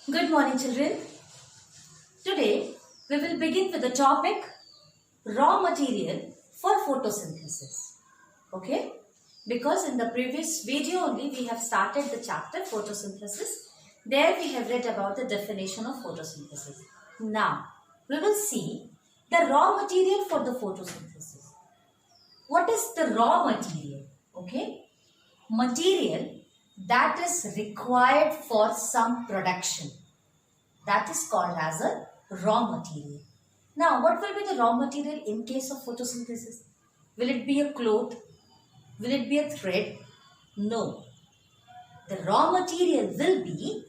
Good morning, children. Today we will begin with the topic raw material for photosynthesis. Okay? Because in the previous video only we have started the chapter photosynthesis. There we have read about the definition of photosynthesis. Now we will see the raw material for the photosynthesis. What is the raw material? Okay? Material that is required for some production. That is called as a raw material. Now, what will be the raw material in case of photosynthesis? Will it be a cloth? Will it be a thread? No. The raw material will be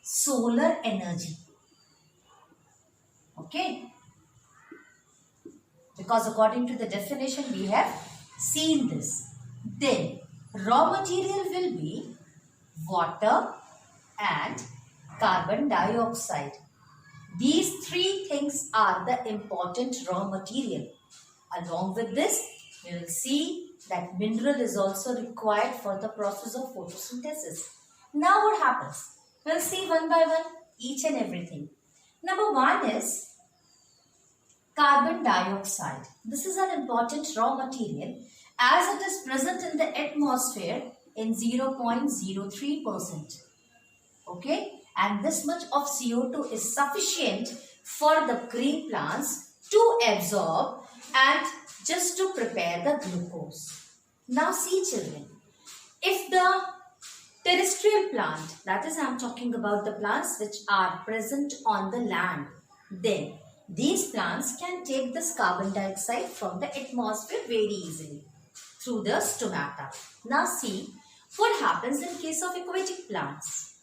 solar energy. Okay? Because according to the definition, we have seen this. Then, raw material will be water and carbon dioxide. These three things are the important raw material. Along with this, we will see that mineral is also required for the process of photosynthesis. Now what happens? We'll see one by one each and everything. Number one is carbon dioxide. This is an important raw material as it is present in the atmosphere in 0.03%. Okay? And this much of CO2 is sufficient for the green plants to absorb and just to prepare the glucose. Now see children, if the terrestrial plant, that is I am talking about the plants which are present on the land, then these plants can take this carbon dioxide from the atmosphere very easily through the stomata. Now see what happens in case of aquatic plants.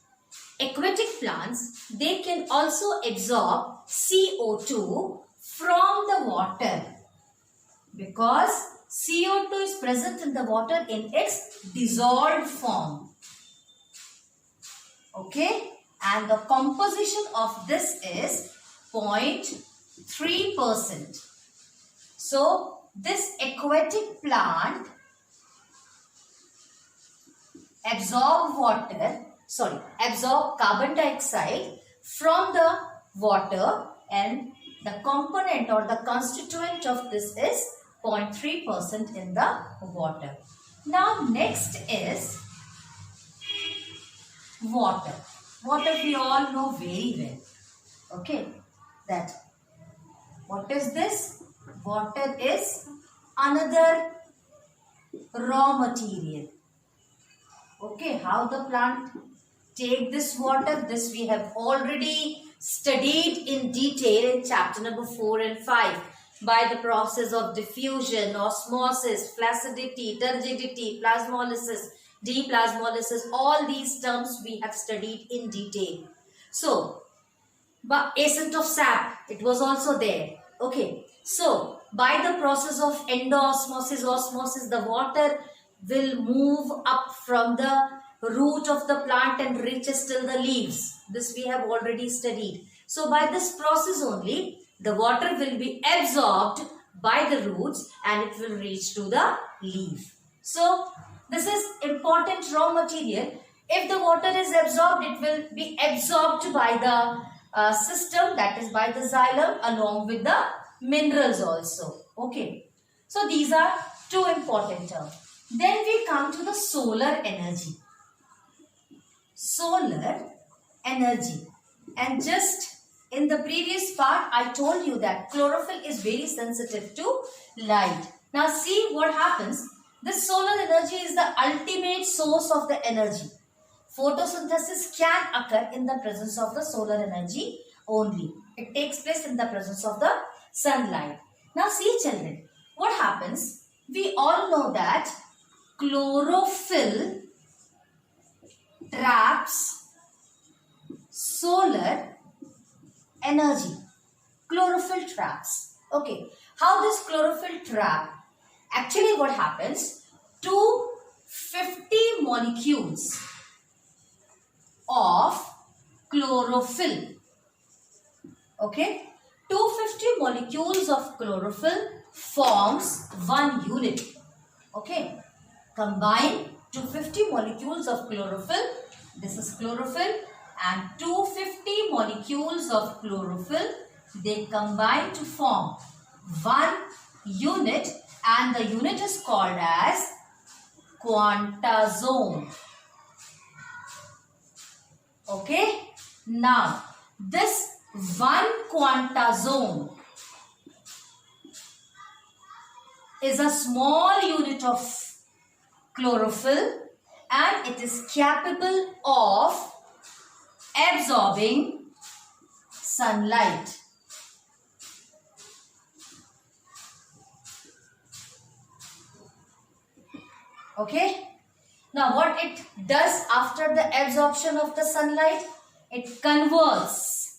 Aquatic plants, they can also absorb CO2 from the water because CO2 is present in the water in its dissolved form. Okay, and the composition of this is 0.3%. So, this aquatic plant absorb carbon dioxide from the water, and the component or the constituent of this is 0.3% in the water. Now next is water. Water we all know very well. Okay, that what is this? Water is another raw material. Okay, how the plant take this water, this we have already studied in detail in chapter number 4 and 5 by the process of diffusion, osmosis, flaccidity, turgidity, plasmolysis, deplasmolysis. All these terms we have studied in detail. So, but ascent of sap, it was also there. Okay, so by the process of endoosmosis, osmosis, the water will move up from the root of the plant and reaches till the leaves. This we have already studied. So by this process only, the water will be absorbed by the roots and it will reach to the leaf. So this is important raw material. If the water is absorbed, it will be absorbed by the system, that is by the xylem, along with the minerals also. Okay. So these are two important terms. Then we come to the solar energy. Solar energy. And just in the previous part, I told you that chlorophyll is very sensitive to light. Now see what happens. This solar energy is the ultimate source of the energy. Photosynthesis can occur in the presence of the solar energy only. It takes place in the presence of the sunlight. Now see children, what happens? We all know that chlorophyll traps solar energy. Chlorophyll traps. Okay. How this chlorophyll trap? Actually what happens? 250 molecules of chlorophyll. Okay. 250 molecules of chlorophyll forms one unit. Okay. Combine 250 molecules of chlorophyll. This is chlorophyll and 250 molecules of chlorophyll, they combine to form one unit, and the unit is called as quantazome. Okay. Now, this one quantazome is a small unit of chlorophyll, and it is capable of absorbing sunlight. Okay. Now what it does after the absorption of the sunlight? It converts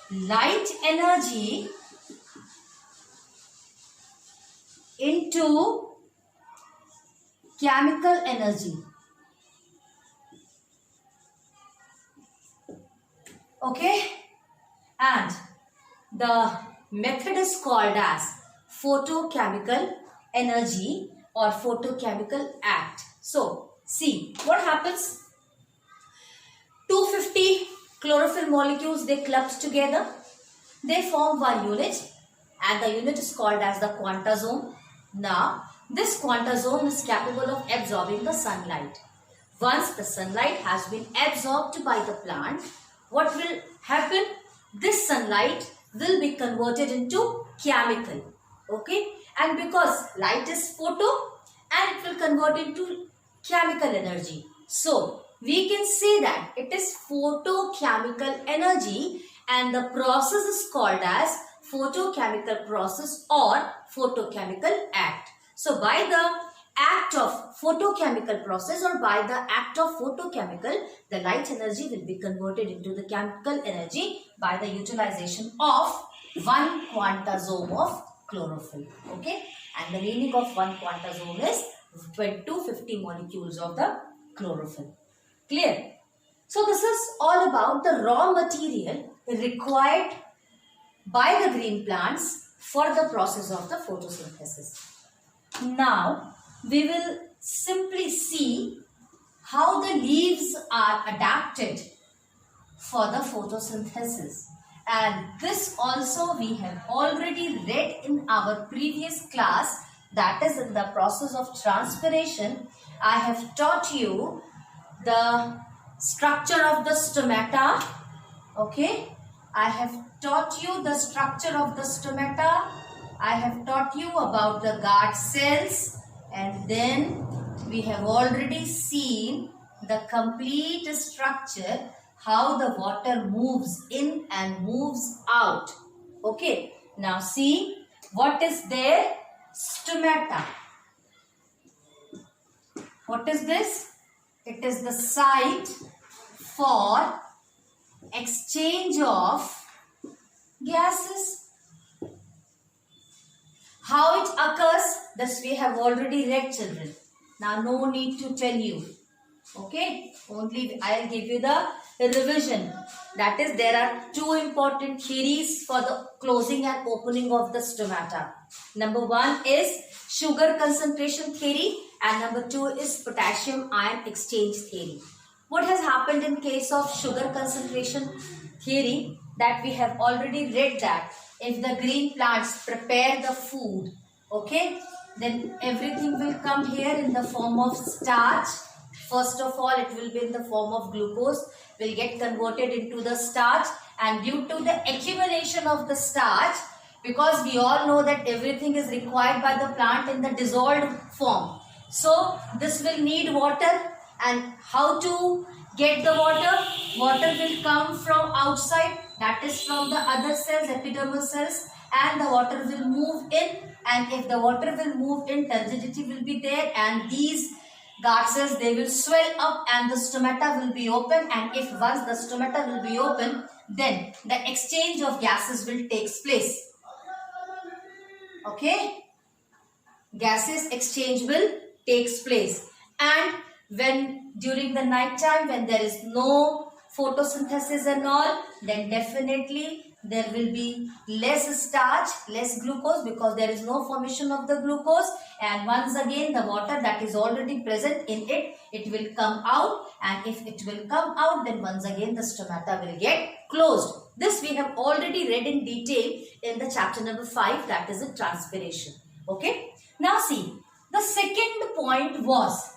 light energy into chemical energy. Okay. And the method is called as photochemical energy or photochemical act. So, see what happens. 250 chlorophyll molecules, they clubbed together. They form one unit, and the unit is called as the quantazome. Now, this quantazome is capable of absorbing the sunlight. Once the sunlight has been absorbed by the plant, what will happen? This sunlight will be converted into chemical. Okay, and because light is photo, and it will convert into chemical energy. So, we can say that it is photochemical energy, and the process is called as photochemical process or photochemical act. So, by the act of photochemical process or by the act of photochemical, the light energy will be converted into the chemical energy by the utilization of one quantazome of chlorophyll. Okay, and the meaning of one quantazome is 250 molecules of the chlorophyll. Clear? So this is all about the raw material required by the green plants for the process of the photosynthesis. Now we will simply see how the leaves are adapted for the photosynthesis. And this also we have already read in our previous class, that is in the process of transpiration. I have taught you the structure of the stomata. Okay, I have taught you the structure of the stomata. I have taught you about the guard cells, and then we have already seen the complete structure, how the water moves in and moves out. Okay, now see what is there? Stomata. What is this? It is the site for exchange of gases. How it occurs, this we have already read, children. Now no need to tell you. Okay, only I will give you the revision. That is, there are two important theories for the closing and opening of the stomata. Number one is sugar concentration theory, and number two is potassium ion exchange theory. What has happened in case of sugar concentration theory? That we have already read that if the green plants prepare the food, okay, then everything will come here in the form of starch. First of all, it will be in the form of glucose, will get converted into the starch, and due to the accumulation of the starch, because we all know that everything is required by the plant in the dissolved form. So, this will need water, and how to get the water? Water will come from outside, that is from the other cells, epidermal cells, and the water will move in, and if the water will move in, turgidity will be there, and these guard cells, they will swell up and the stomata will be open, and if once the stomata will be open, then the exchange of gases will take place. Okay, gases exchange will takes place, and when during the night time, when there is no photosynthesis and all, then definitely there will be less starch, less glucose, because there is no formation of the glucose, and once again the water that is already present in it, it will come out, and if it will come out, then once again the stomata will get closed. This we have already read in detail in the chapter number 5, that is the transpiration. Okay. Now see, the second point was,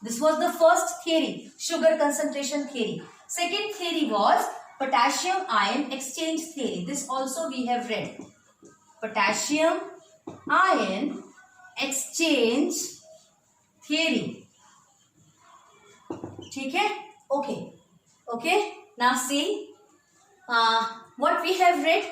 this was the first theory, sugar concentration theory. Second theory was potassium ion exchange theory. This also we have read. Potassium ion exchange theory. Okay? Okay. Okay. Now see what we have read,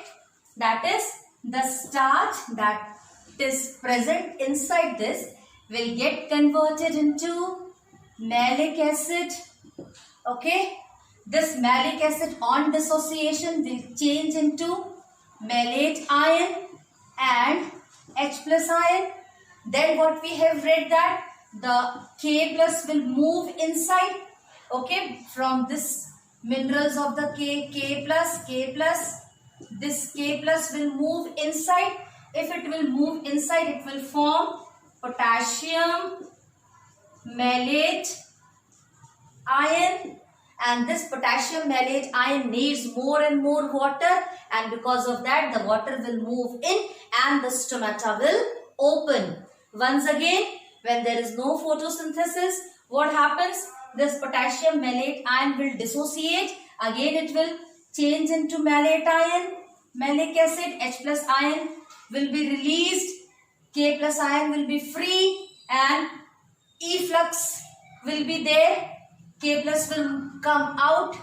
that is the starch that is present inside this will get converted into malic acid. Okay. This malic acid on dissociation will change into malate ion and H plus ion. Then what we have read, that the K plus will move inside. Okay. From this minerals of the K plus, this K plus will move inside. If it will move inside, it will form potassium malate ion, and this potassium malate ion needs more and more water, and because of that the water will move in and the stomata will open. Once again, when there is no photosynthesis, what happens? This potassium malate ion will dissociate. Again it will change into malate ion, malic acid, H plus ion will be released, K plus ion will be free, and efflux will be there. K plus will come out,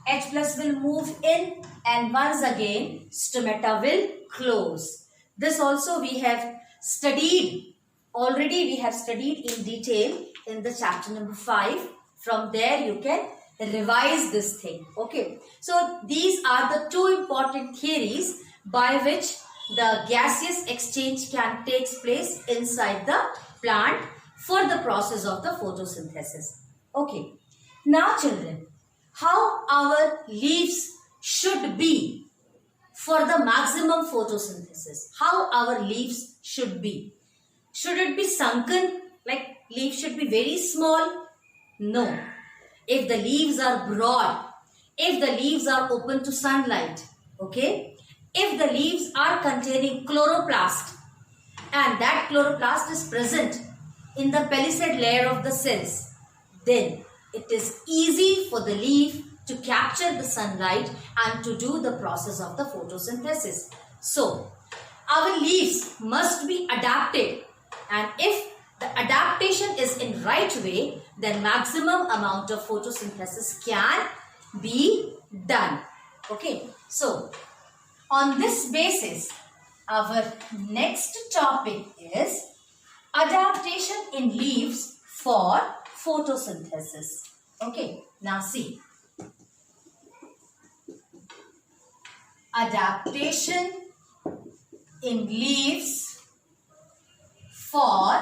H plus will move in, and once again stomata will close. This also we have studied, already we have studied in detail in the chapter number 5. From there you can revise this thing. Okay. So these are the two important theories by which the gaseous exchange can take place inside the plant for the process of the photosynthesis. Okay. Now children, how our leaves should be for the maximum photosynthesis? How our leaves should be? Should it be sunken? Like leaves should be very small? No. If the leaves are broad, if the leaves are open to sunlight, okay? If the leaves are containing chloroplast and that chloroplast is present in the palisade layer of the cells, then it is easy for the leaf to capture the sunlight and to do the process of the photosynthesis. So, our leaves must be adapted, and if the adaptation is in right way, then maximum amount of photosynthesis can be done. Okay. So, on this basis, our next topic is adaptation in leaves for photosynthesis. Okay. Now see. Adaptation in leaves for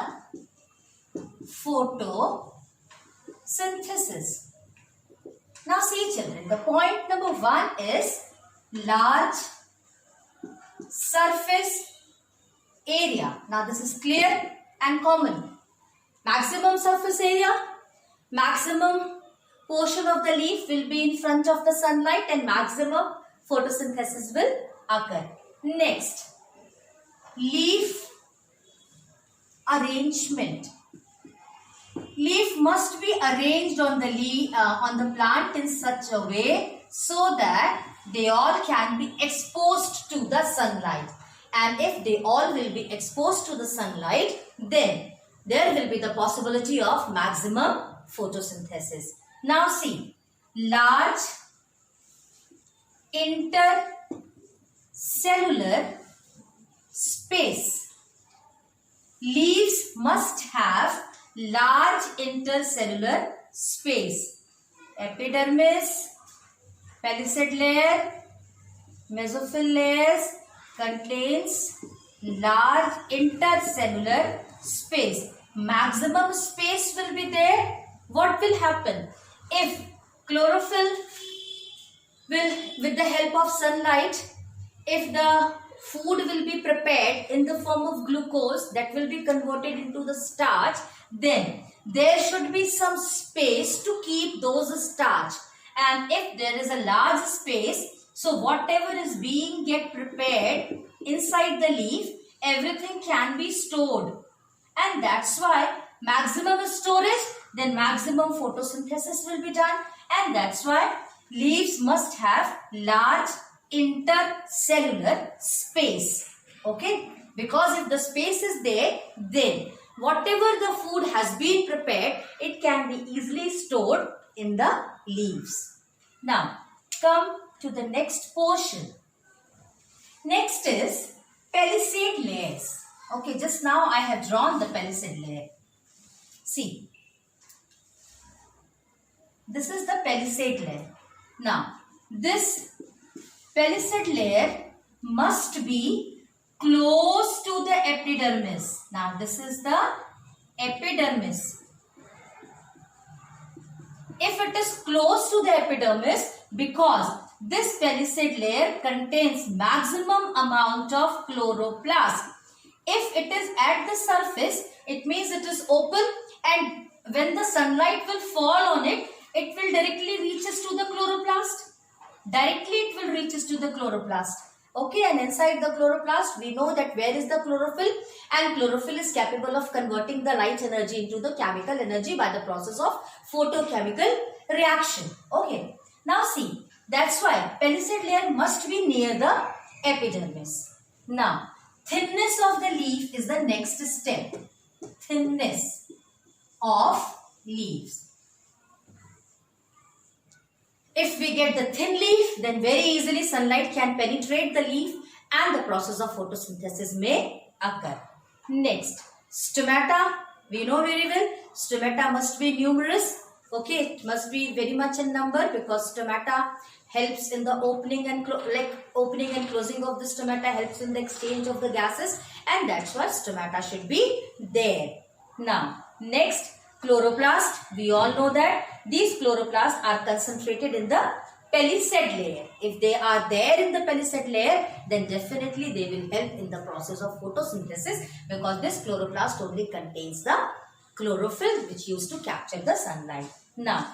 photosynthesis. Now see children, the point number 1 is large surface area. Now this is clear and common. Maximum surface area, maximum portion of the leaf will be in front of the sunlight and maximum photosynthesis will occur. Next, leaf arrangement. Leaf must be arranged on the plant in such a way so that they all can be exposed to the sunlight. And if they all will be exposed to the sunlight, then there will be the possibility of maximum photosynthesis. Now see, large intercellular space. Leaves must have large intercellular space. Epidermis, palisade layer, mesophyll layers contains large intercellular space. Maximum space will be there. What will happen? If chlorophyll will, with the help of sunlight, if the food will be prepared in the form of glucose that will be converted into the starch, then there should be some space to keep those starch. And if there is a large space, so whatever is being get prepared inside the leaf, everything can be stored. And that's why maximum storage, then maximum photosynthesis will be done. And that's why leaves must have large intercellular space. Okay? Because if the space is there, then whatever the food has been prepared, it can be easily stored in the leaves. Now, come to the next portion. Next is palisade layers. Okay, just now I have drawn the palisade layer. See, this is the palisade layer. Now, this palisade layer must be close to the epidermis. Now, this is the epidermis. If it is close to the epidermis, because this palisade layer contains maximum amount of chloroplast. If it is at the surface, it means it is open, and when the sunlight will fall on it, it will directly reaches to the chloroplast. Directly it will reaches to the chloroplast. Okay, and inside the chloroplast, we know that where is the chlorophyll, and chlorophyll is capable of converting the light energy into the chemical energy by the process of photochemical reaction. Okay, now see, that's why palisade layer must be near the epidermis. Now, thinness of the leaf is the next step. Thinness of leaves. If we get the thin leaf, then very easily sunlight can penetrate the leaf and the process of photosynthesis may occur. Next, stomata. We know very well, stomata must be numerous. Okay, it must be very much in number, because stomata helps in the opening and closing of the stomata, helps in the exchange of the gases, and that's why stomata should be there. Now, next, chloroplast. We all know that these chloroplasts are concentrated in the palisade layer. If they are there in the palisade layer, then definitely they will help in the process of photosynthesis, because this chloroplast only contains the chlorophyll which used to capture the sunlight. Now,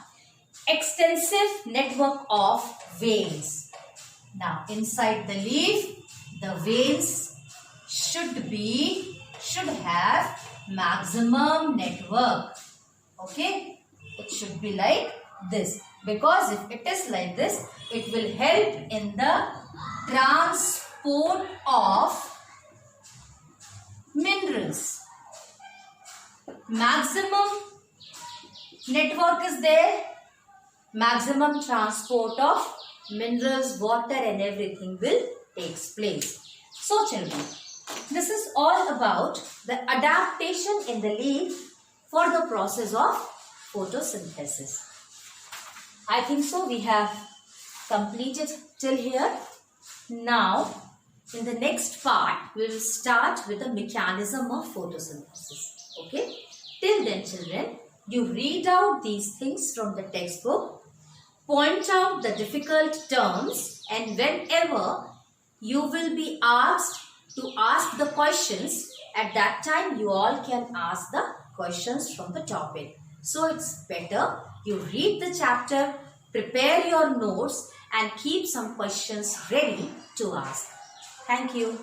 extensive network of veins. Now, inside the leaf, the veins should have maximum network. Okay, it should be like this, because if it is like this, it will help in the transport of minerals. Maximum network is there, maximum transport of minerals, water and everything will take place. So children, this is all about the adaptation in the leaf for the process of photosynthesis. I think so we have completed till here. Now, in the next part, we will start with the mechanism of photosynthesis. Okay? Till then, children, you read out these things from the textbook, point out the difficult terms, and whenever you will be asked to ask the questions, at that time you all can ask the questions from the topic. So it's better you read the chapter, prepare your notes and keep some questions ready to ask. Thank you.